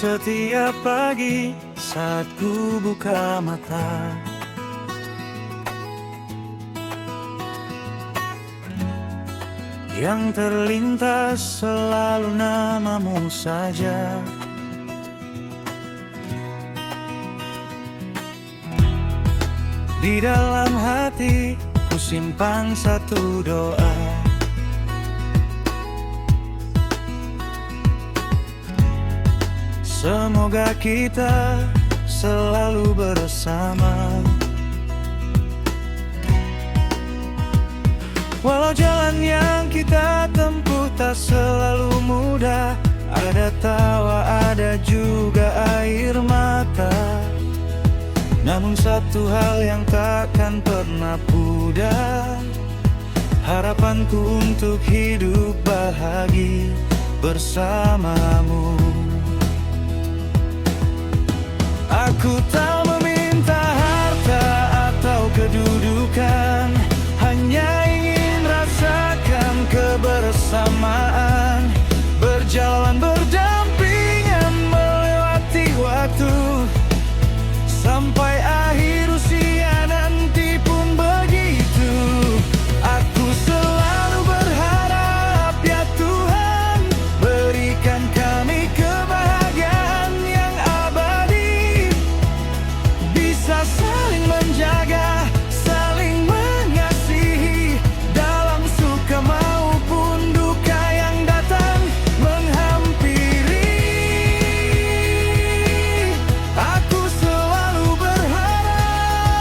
Setiap pagi saat ku buka mata, yang terlintas selalu namamu saja. Di dalam hati ku simpan satu doa, semoga kita selalu bersama. Walau jalan yang kita tempuh tak selalu mudah, ada tawa, ada juga air mata. Namun satu hal yang takkan pernah pudar, harapanku untuk hidup bahagia bersamamu. Aku tak meminta harta atau kedudukan, hanya ingin rasakan kebersamaan, berjalan berdampingan melewati waktu, sampai akhir usia nanti pun begitu. Aku selalu berharap ya Tuhan, berikan kami kebahagiaan yang abadi, bisa saling menjaga, saling mengasihi, dalam suka maupun duka yang datang menghampiri. Aku selalu berharap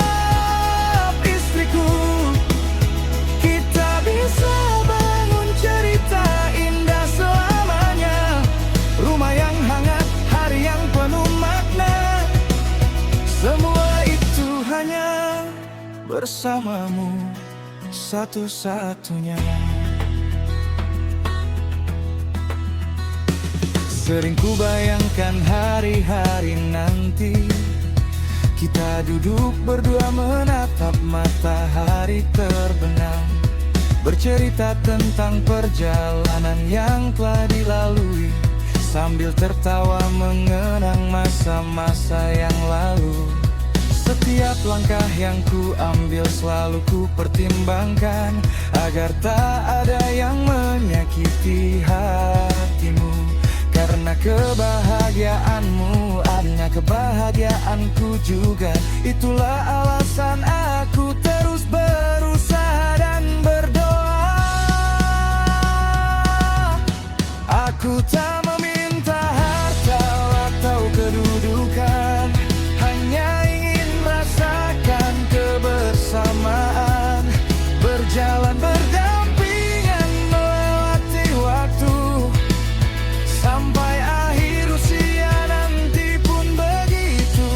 istriku, kita bisa bangun cerita indah selamanya, rumah yang hangat, hari yang penuh makna, semua itu hanya bersamamu satu-satunya. Sering ku bayangkan hari-hari nanti, kita duduk berdua menatap matahari terbenam, bercerita tentang perjalanan yang telah dilalui, sambil tertawa mengenang masa-masa yang lalu. Setiap langkah yang ku ambil selalu ku pertimbangkan, agar tak ada yang menyakiti hatimu. Karena kebahagiaanmu adalah kebahagiaanku juga, itulah alasan aku terus berusaha dan berdoa. Aku tak meminta harta atau kedudukan, hanya ingin rasakan kebersamaan, berjalan berdampingan melewati waktu, sampai akhir usia nanti pun begitu.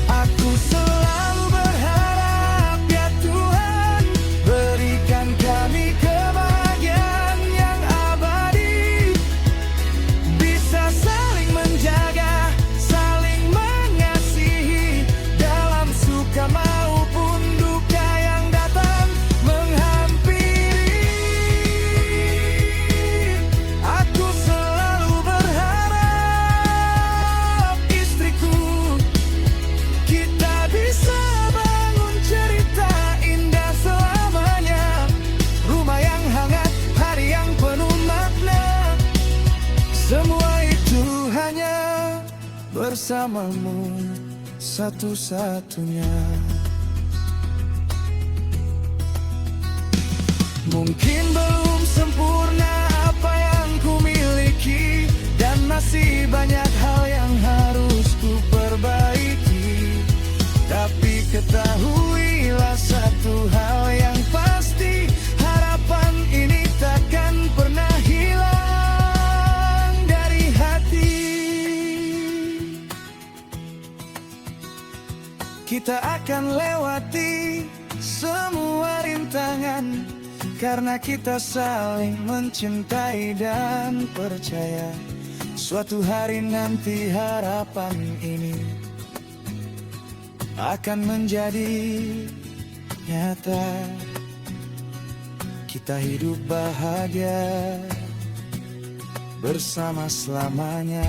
Aku selalu berharap ya Tuhan, berikan kami kebahagiaan yang abadi, bisa saling menjaga, saling mengasihi, dalam suka maupun duka yang datang menghampiri. Aku selalu berharap istriku, kita bisa bangun cerita indah selamanya, rumah yang hangat, hari yang penuh makna, semua itu hanya bersamamu satu-satunya. Mungkin belum sempurna apa yang ku miliki, dan masih banyak hal yang harus ku perbaiki, tapi ketahuilah satu hal yang pasti, harapan ini takkan pernah hilang dari hati. Kita akan lewati semua rintangan, karena kita saling mencintai dan percaya, suatu hari nanti harapan ini akan menjadi nyata. Kita hidup bahagia bersama selamanya.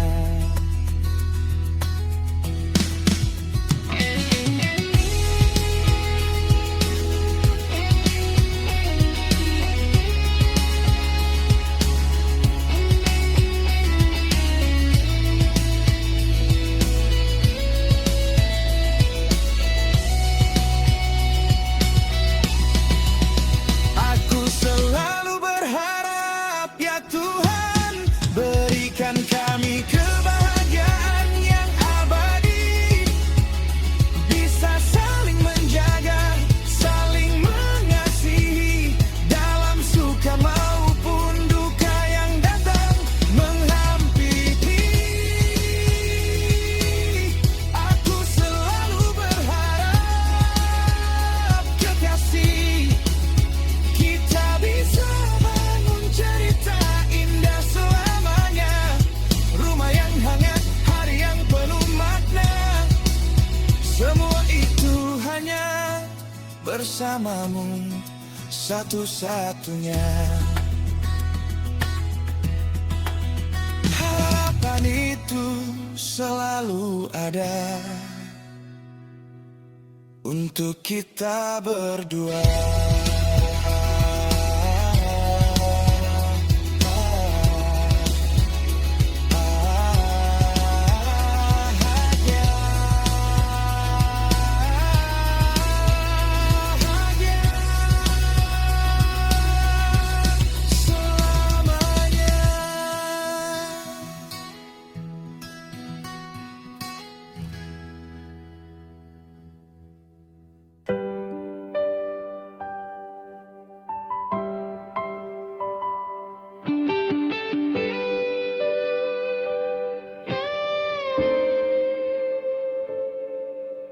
bersamamu satu-satunya. Harapan itu selalu ada untuk kita berdua.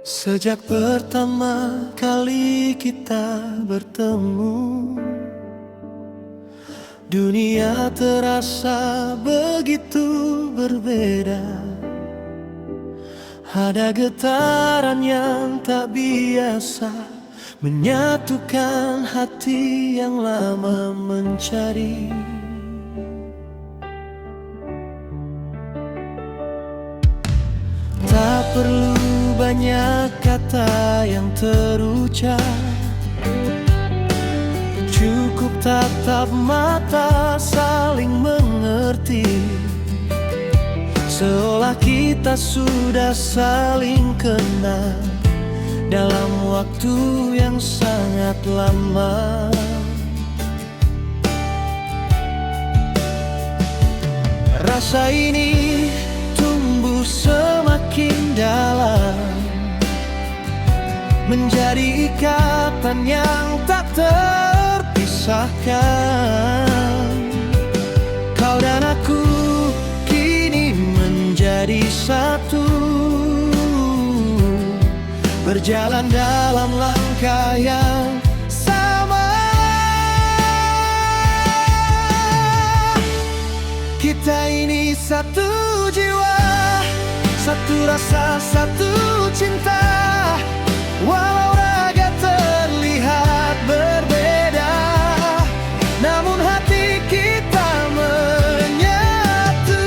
Sejak pertama kali kita bertemu, dunia terasa begitu berbeda. Ada getaran yang tak biasa menyatukan hati yang lama mencari. Tak perlu banyak kata yang terucap, cukup tatap mata saling mengerti, seolah kita sudah saling kenal dalam waktu yang sangat lama. Rasa ini tumbuh semakin dalam, menjadi ikatan yang tak terpisahkan. Kau dan aku kini menjadi satu, berjalan dalam langkah yang sama. Kita ini satu jiwa, satu rasa, satu cinta. Walau raga terlihat berbeda, namun hati kita menyatu.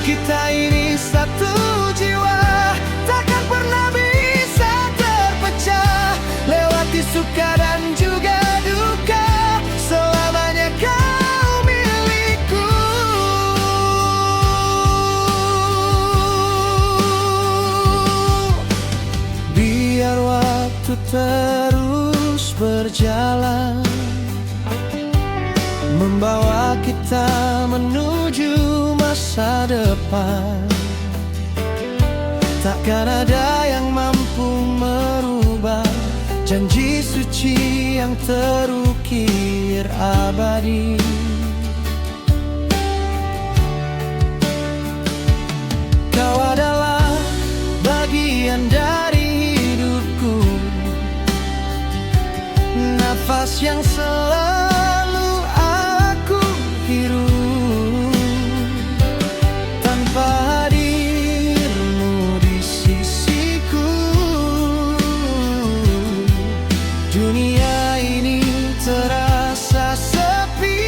Kita ini satu jiwa, takkan pernah bisa terpecah. Lewati suka dan juga duka, selamanya kau milikku. Biar waktu terus berjalan, membawa kita menuju masa depan. Takkan ada yang mampu merubah janji suci yang terukir abadi. Kau adalah bagian dari hidupku, nafas yang selalu aku hirup. Tanpa hadirmu di sisiku, dunia ini terasa sepi.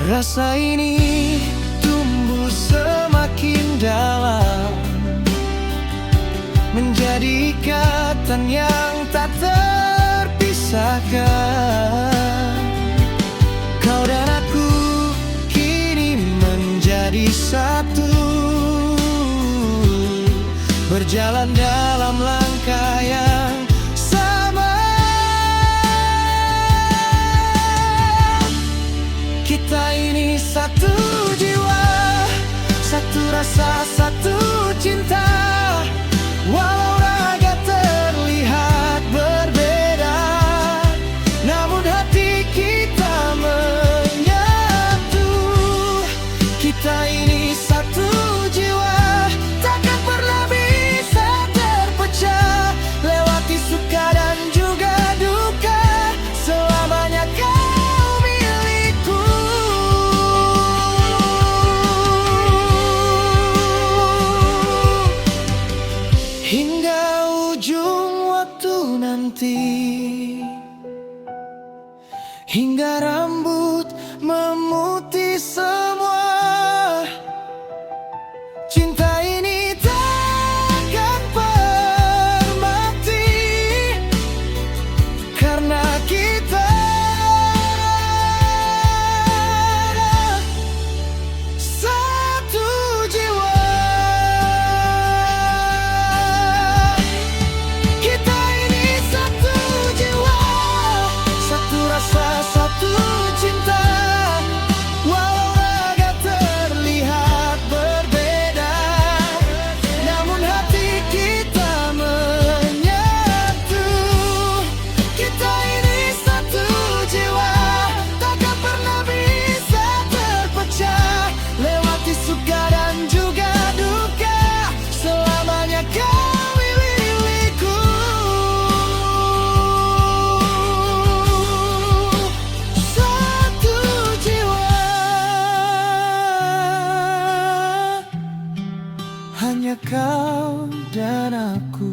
Rasa ini tumbuh semakin dalam, menjadi ikatan yang tak terpisahkan. Kau dan aku kini menjadi satu, berjalan dalam langkah yang sama. Kita ini satu jiwa, satu rasa, satu cinta. Walau raga terlihat berbeda, namun hati kita menyatu. Kita ini satu jiwa, takkan pernah bisa terpecah. Lewati suka dan juga duka, selamanya kau milikku. semua. Cinta ini takkan pernah mati, karena kita satu jiwa. Kita ini satu jiwa, satu rasa, satu cinta. Walau agak terlihat berbeda, namun hati kita menyatu. Kita ini satu jiwa, takkan pernah bisa terpecah. Lewati suka dan juga duka, selamanya kau milikku. Satu jiwa, hanya kau dan aku,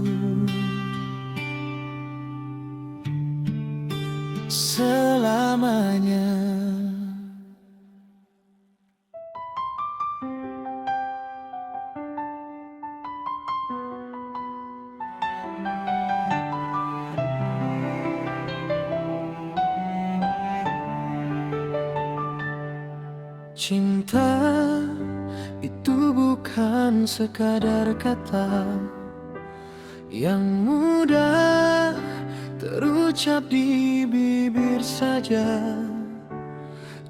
selamanya. Cinta itu bukan sekadar kata yang mudah terucap di bibir saja.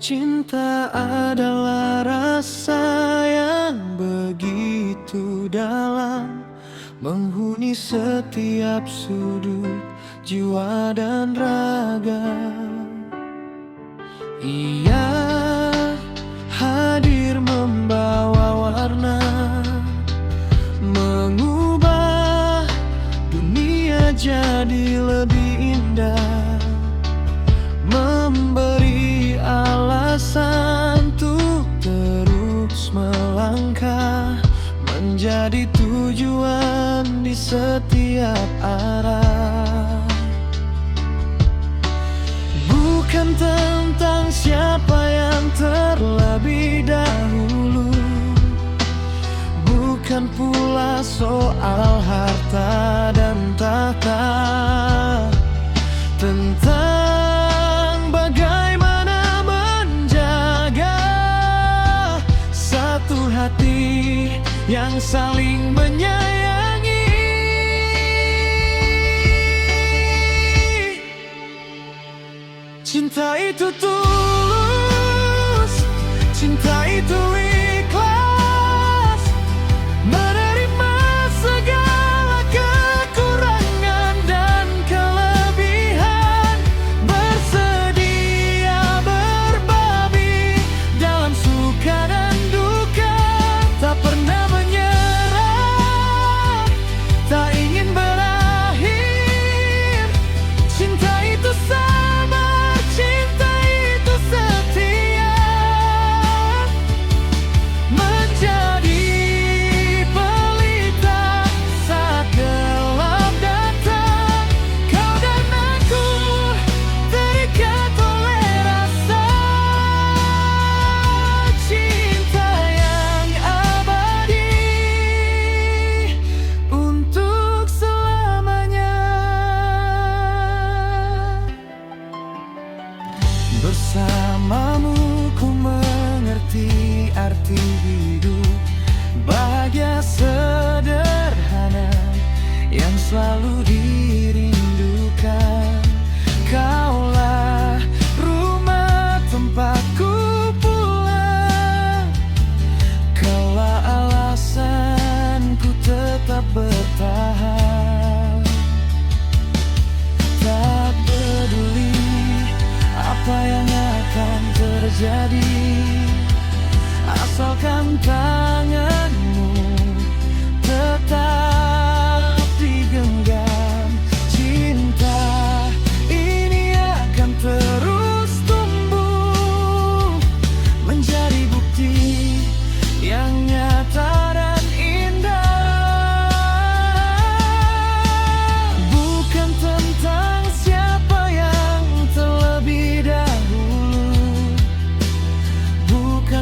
Cinta adalah rasa yang begitu dalam, menghuni setiap sudut jiwa dan raga. Ia hadir membawa warna, mengubah dunia jadi lebih indah, memberi alasan untuk terus melangkah, menjadi tujuan di setiap arah. Bukan tentang siapa yang terlebih dahulu, bukan pula soal harta dan tahta, tentang bagaimana menjaga satu hati yang saling menyayangi. Cinta itu tulus, cinta itu ikhlas, menerima segala kekurangan dan kelebihan, bersedia berbagi dalam suka dan duka, tak pernah menyerah, tak ingin berakhir. Cinta itu sabar, cinta itu setia, menjadi pelita saat gelap datang. Kau dan aku terikat oleh rasa cinta yang abadi untuk selamanya. Bersamamu ku mengerti arti hidup, bahagia sederhana yang selalu dirindukan. Kaulah rumah tempatku pulang, kaulah alasan ku tetap bertahan. Tak peduli apa yang akan terjadi, asalkan tanganmu tetap digenggam. Cinta ini akan terus tumbuh, menjadi bukti yang nyata dan indah. Bukan tentang siapa yang terlebih dahulu, bukan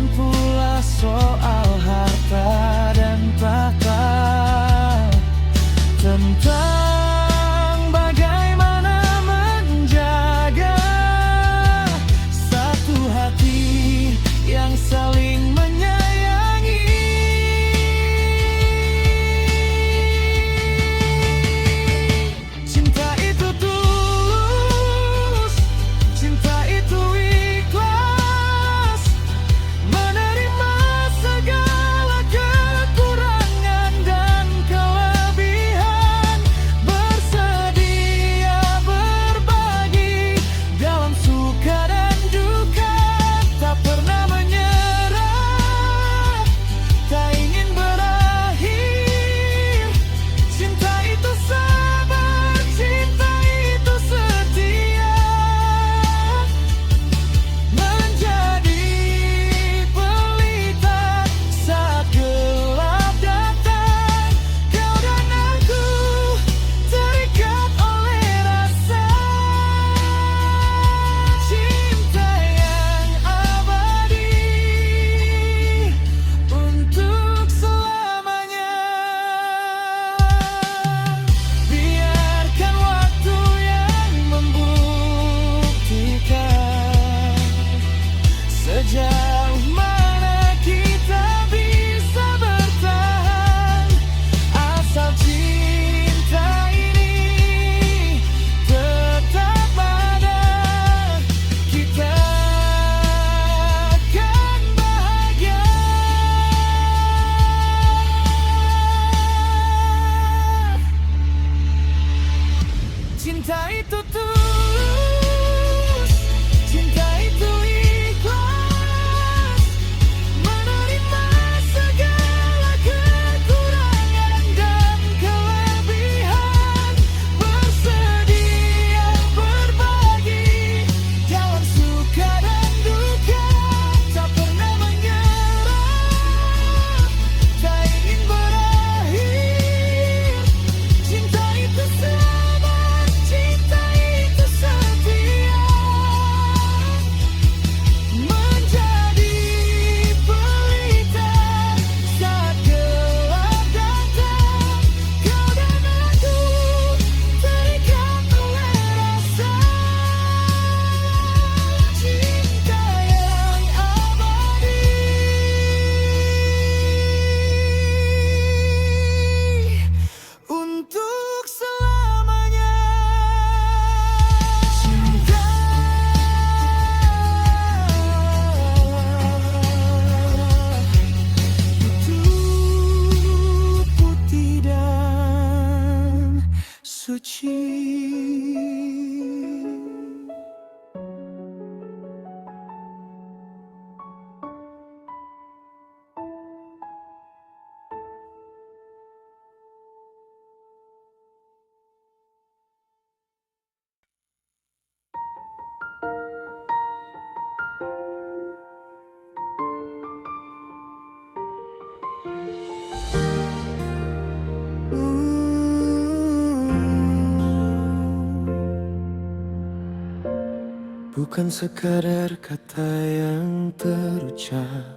bukan sekadar kata yang terucap,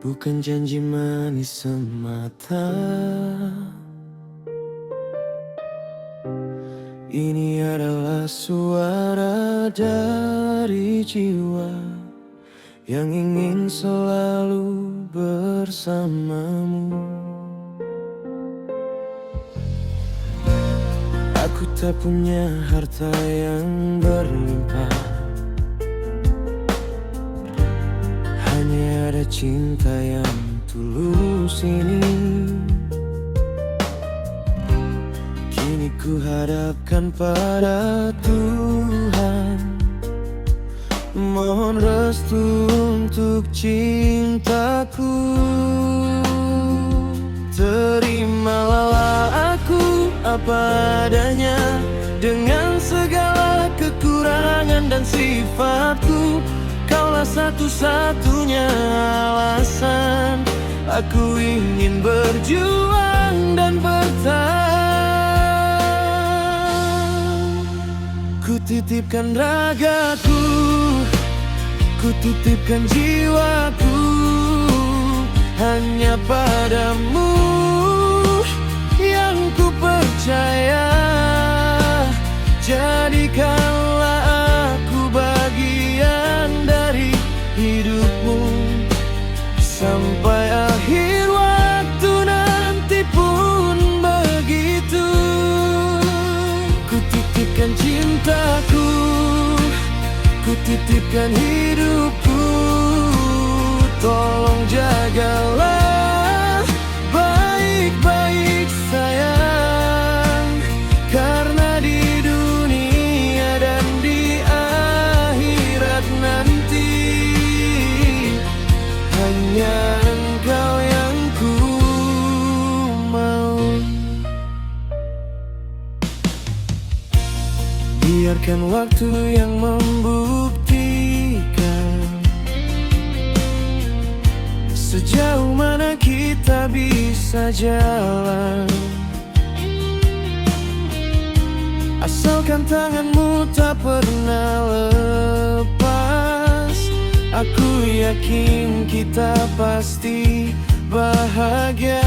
bukan janji manis semata. Ini adalah suara dari jiwa yang ingin selalu bersamamu. Aku tak punya harta yang berlimpah, hanya ada cinta yang tulus ini. Kini ku hadapkan pada Tuhan, mohon restu untuk cintaku. Terimalah aku apa adanya, dengan segala kekurangan dan sifatku. Kaulah satu-satunya alasan aku ingin berjuang dan bertahan. Ku titipkan ragaku, ku titipkan jiwaku hanya padamu yang ku percaya. Jadikanlah aku bagian dari hidupmu sampai akhir waktu nanti pun begitu. Ku titipkan cintaku, ku titipkan hidupku, tolong jagalah baik-baik sayang, karena di dunia dan di akhirat nanti hanya engkau yang ku mau. Biarkan waktu yang membuktikan sejauh mana kita bisa jalan, asalkan tanganmu tak pernah lepas. Aku yakin kita pasti bahagia.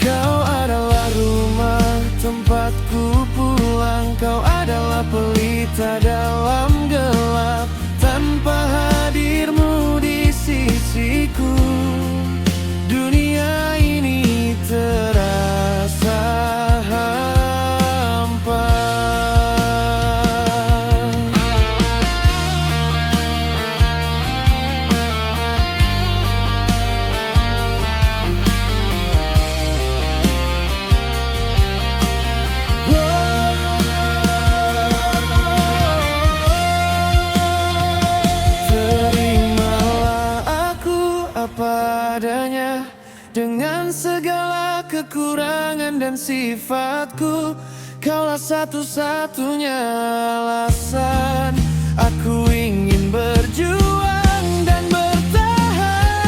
Kau adalah rumah tempatku pulang, kau adalah pelita dalam gelap. Tanpa hadirmu di sisiku, dunia ini terasa hampa. Padanya, dengan segala kekurangan dan sifatku. Kaulah satu-satunya alasan aku ingin berjuang dan bertahan.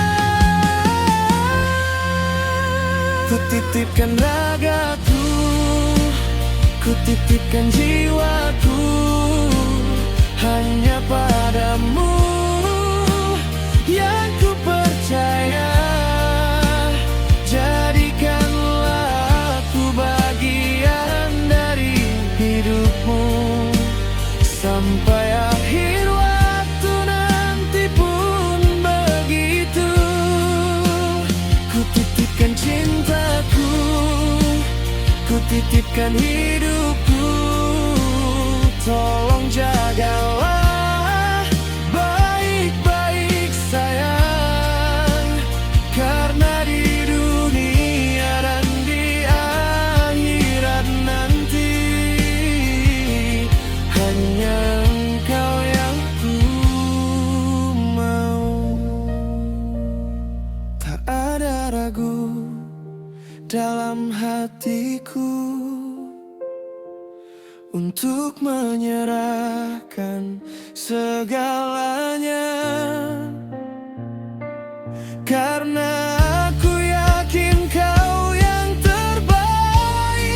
Ku titipkan ragaku, ku titipkan jiwaku hanya padamu yang ku percaya. Jadikanlah aku bagian dari hidupmu sampai akhir waktu nanti pun begitu. Ku titipkan cintaku, ku titipkan hidupku, tolong jagalah baik-baik sayang, karena di dunia dan di akhirat nanti hanya engkau yang ku mau. Tak ada ragu dalam hatiku untuk menyerahkan segalanya, karena aku yakin kau yang terbaik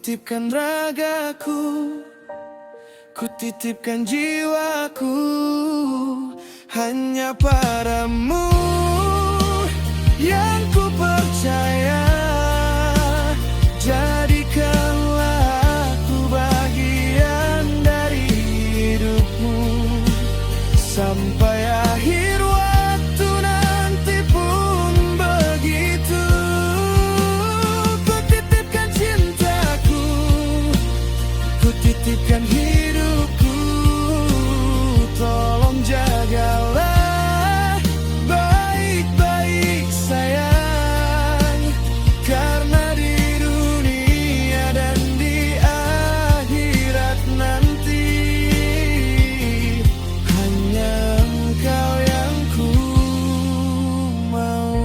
titipkan ragaku, ku titipkan jiwaku hanya padamu yang ku percaya. Jadikanlah aku bagian dari hidupmu sampai akhir waktu nanti pun begitu. Ku titipkan cintaku, ku titipkan hidupku, tolong jagalah baik-baik sayang, karena di dunia dan di akhirat nanti hanya engkau yang ku mau.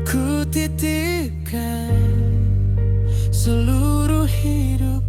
Ku titipkan seluruh hidup